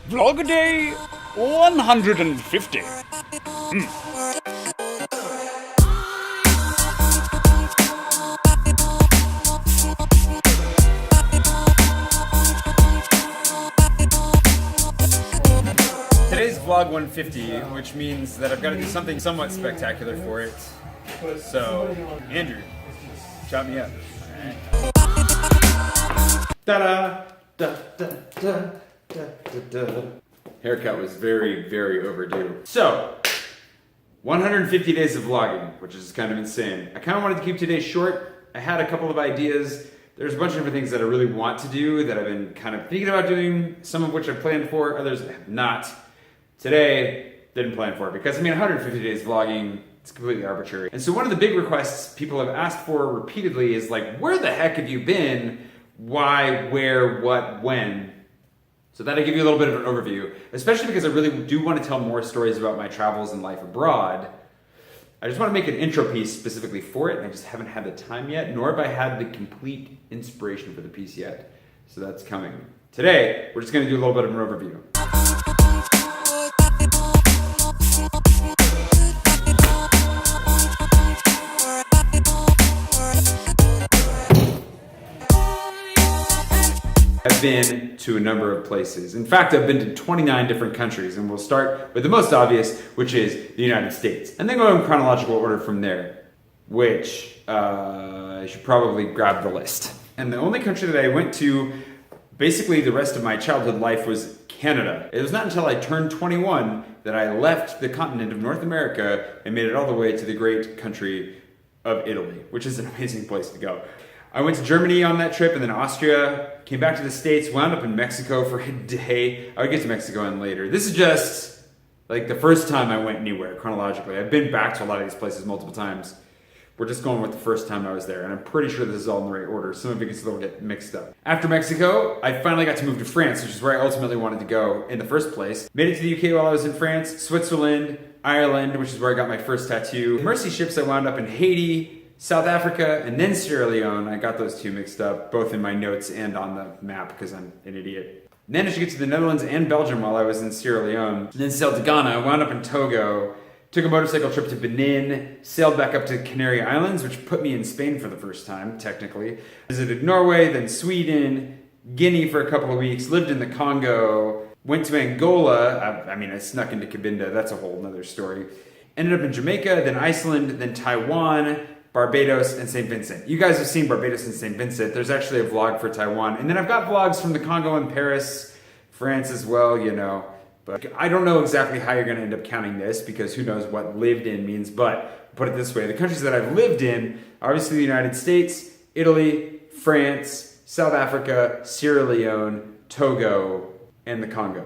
Vlog day 150. Today's vlog 150, which means that I've got to do something somewhat spectacular for it. So, Andrew, chop me up. Ta-da! Da, da, da, da, da, da. Haircut was very, very overdue. So, 150 days of vlogging, which is kind of insane. I kind of wanted to keep today short. I had a couple of ideas. There's a bunch of different things that I really want to do that I've been kind of thinking about doing, some of which I've planned for, others I have not. Today, didn't plan for it because, 150 days vlogging, it's completely arbitrary. And so one of the big requests people have asked for repeatedly is like, where the heck have you been? Why, where, what, when? So that'll give you a little bit of an overview, especially because I really do want to tell more stories about my travels and life abroad. I just want to make an intro piece specifically for it, and I just haven't had the time yet, nor have I had the complete inspiration for the piece yet. So that's coming. Today, we're just going to do a little bit of an overview. I've been to a number of places. In fact, I've been to 29 different countries, and we'll start with the most obvious, which is the United States. And then go in chronological order from there, which I should probably grab the list. And the only country that I went to basically the rest of my childhood life was Canada. It was not until I turned 21 that I left the continent of North America and made it all the way to the great country of Italy, which is an amazing place to go. I went to Germany on that trip and then Austria, came back to the States, wound up in Mexico for a day. I would get to Mexico in later. This is just like the first time I went anywhere chronologically. I've been back to a lot of these places multiple times. We're just going with the first time I was there, and I'm pretty sure this is all in the right order. Some of it can still get mixed up. After Mexico, I finally got to move to France, which is where I ultimately wanted to go in the first place. Made it to the UK while I was in France, Switzerland, Ireland, which is where I got my first tattoo. Mercy ships, I wound up in Haiti, South Africa, and then Sierra Leone. I got those two mixed up, both in my notes and on the map because I'm an idiot. Managed to get to the Netherlands and Belgium while I was in Sierra Leone. Then sailed to Ghana, wound up in Togo, took a motorcycle trip to Benin, sailed back up to Canary Islands, which put me in Spain for the first time, technically. Visited Norway, then Sweden, Guinea for a couple of weeks, lived in the Congo, went to Angola. I snuck into Cabinda, that's a whole nother story. Ended up in Jamaica, then Iceland, then Taiwan, Barbados, and St. Vincent. You guys have seen Barbados and St. Vincent. There's actually a vlog for Taiwan. And then I've got vlogs from the Congo and Paris, France as well, But I don't know exactly how you're going to end up counting this because who knows what lived in means. But put it this way, the countries that I've lived in, obviously the United States, Italy, France, South Africa, Sierra Leone, Togo, and the Congo.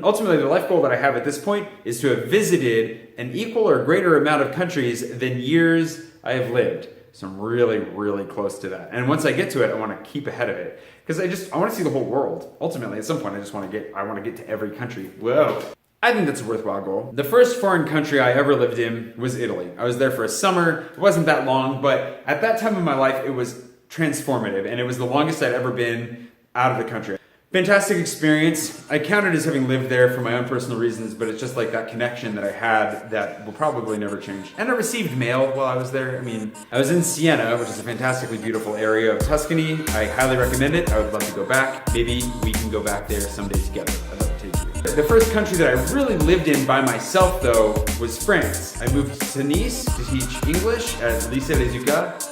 Ultimately, the life goal that I have at this point is to have visited an equal or greater amount of countries than years I have lived. So I'm really, really close to that. And once I get to it, I want to keep ahead of it. Because I want to see the whole world. Ultimately, at some point, I want to get to every country. Whoa. I think that's a worthwhile goal. The first foreign country I ever lived in was Italy. I was there for a summer. It wasn't that long, but at that time of my life, it was transformative. And it was the longest I'd ever been out of the country. Fantastic experience. I count it as having lived there for my own personal reasons, but it's just like that connection that I had that will probably never change. And I received mail while I was there. I was in Siena, which is a fantastically beautiful area of Tuscany. I highly recommend it. I would love to go back. Maybe we can go back there someday together. I'd love to take you. The first country that I really lived in by myself, though, was France. I moved to Nice to teach English at Lycée des Eucalyptus.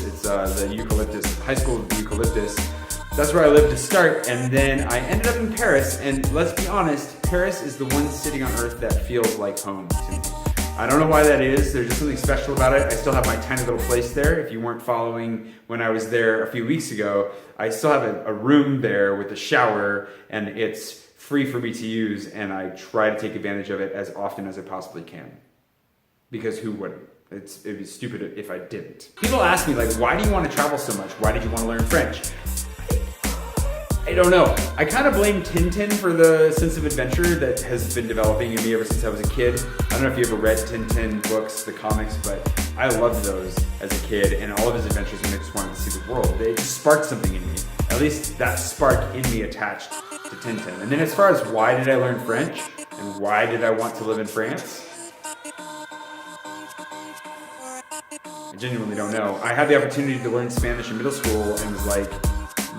It's the Eucalyptus, High School of the Eucalyptus. That's where I lived to start, and then I ended up in Paris, and let's be honest, Paris is the one city on earth that feels like home to me. I don't know why that is, there's just something special about it. I still have my tiny little place there. If you weren't following when I was there a few weeks ago, I still have a room there with a shower, and it's free for me to use, and I try to take advantage of it as often as I possibly can. Because who wouldn't? It'd be stupid if I didn't. People ask me, like, why do you want to travel so much? Why did you want to learn French? I don't know. I kind of blame Tintin for the sense of adventure that has been developing in me ever since I was a kid. I don't know if you ever read Tintin books, the comics, but I loved those as a kid, and all of his adventures when I just wanted to see the world. They just sparked something in me. At least that spark in me attached to Tintin. And then as far as why did I learn French and why did I want to live in France, I genuinely don't know. I had the opportunity to learn Spanish in middle school and was like,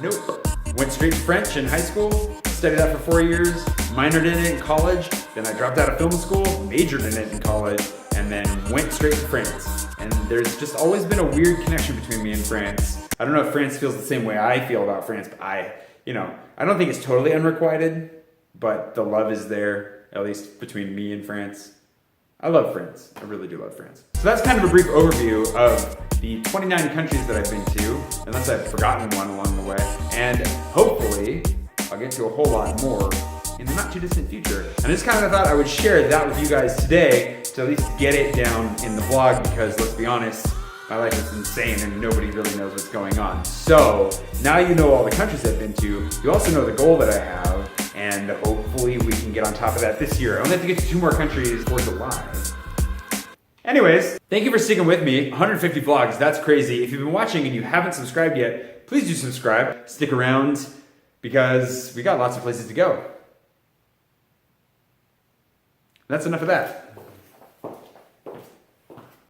nope. Went straight to French in high school, studied that for 4 years, minored in it in college, then I dropped out of film school, majored in it in college, and then went straight to France. And there's just always been a weird connection between me and France. I don't know if France feels the same way I feel about France, but I don't think it's totally unrequited, but the love is there, at least between me and France. I love France. I really do love France. So that's kind of a brief overview of the 29 countries that I've been to, unless I've forgotten one along the way. And hopefully, I'll get to a whole lot more in the not too distant future. And I just kind of thought I would share that with you guys today to at least get it down in the vlog, because let's be honest, my life is insane and nobody really knows what's going on. So now you know all the countries I've been to, you also know the goal that I have, and hopefully we can get on top of that this year. I only have to get to 2 more countries for July. Anyways, thank you for sticking with me. 150 vlogs, that's crazy. If you've been watching and you haven't subscribed yet, please do subscribe. Stick around, because we got lots of places to go. That's enough of that.